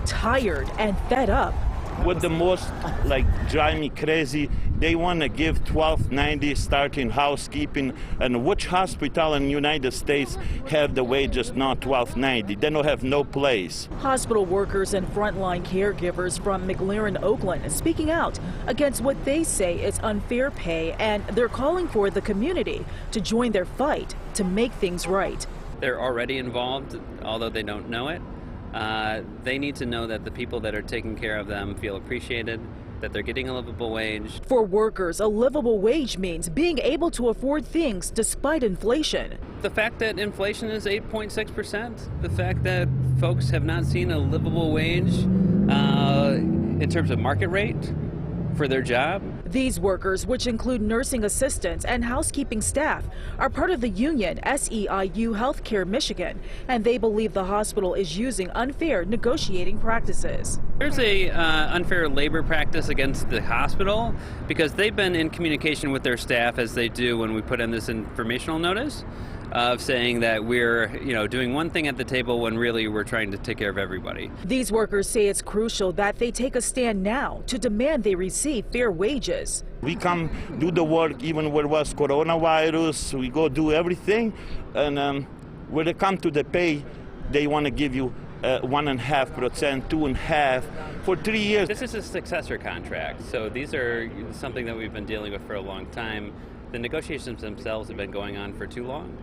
tired and fed up. What the most drive me crazy, they want to give $12.90 starting housekeeping, and which hospital in the United States have the wages not $12.90? They don't have no place. Hospital workers and frontline caregivers from McLaren Oakland speaking out against what they say is unfair pay, and they're calling for the community to join their fight to make things right. They're already involved, although they don't know it. They need to know that the people that are taking care of them feel appreciated, that they're getting a livable wage. For workers, a livable wage means being able to afford things despite inflation. The fact that inflation is 8.6%, the fact that folks have not seen a livable wage in terms of market rate for their job. These workers, which include nursing assistants and housekeeping staff, are part of the union SEIU Healthcare Michigan, and they believe the hospital is using unfair negotiating practices. There's a unfair labor practice against the hospital because they've been in communication with their staff, as they do when we put in this informational notice, of saying that we're doing one thing at the table when really we're trying to take care of everybody. These workers say it's crucial that they take a stand now to demand they receive fair wages. We come do the work even when it was coronavirus, we go do everything, and when it comes to the pay, they want to give you 1.5%, 2.5% for 3 years. This is a successor contract, so these are something that we've been dealing with for a long time. The negotiations themselves have been going on for too long,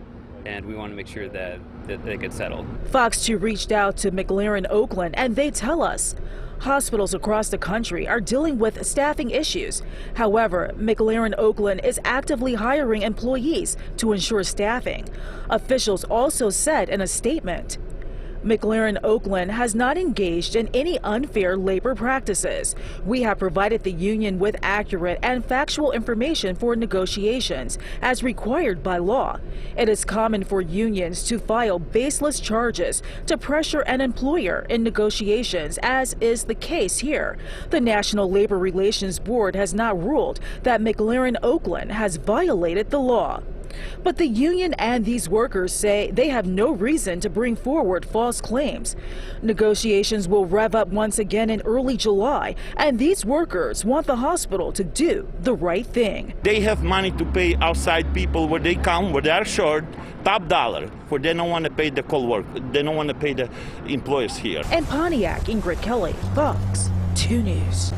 and we want to make sure that they get settled. Fox 2 reached out to McLaren Oakland, and they tell us hospitals across the country are dealing with staffing issues. However, McLaren Oakland is actively hiring employees to ensure staffing. Officials also said in a statement, McLaren Oakland has not engaged in any unfair labor practices. We have provided the union with accurate and factual information for negotiations as required by law. It is common for unions to file baseless charges to pressure an employer in negotiations, as is the case here. The National Labor Relations Board has not ruled that McLaren Oakland has violated the law. But the union and these workers say they have no reason to bring forward false claims. Negotiations will rev up once again in early July, and these workers want the hospital to do the right thing. They have money to pay outside people where they come, where they are short, top dollar, where they don't want to pay the co-work, they don't want to pay the employees here. And Pontiac, Ingrid Kelly, Fox 2 News.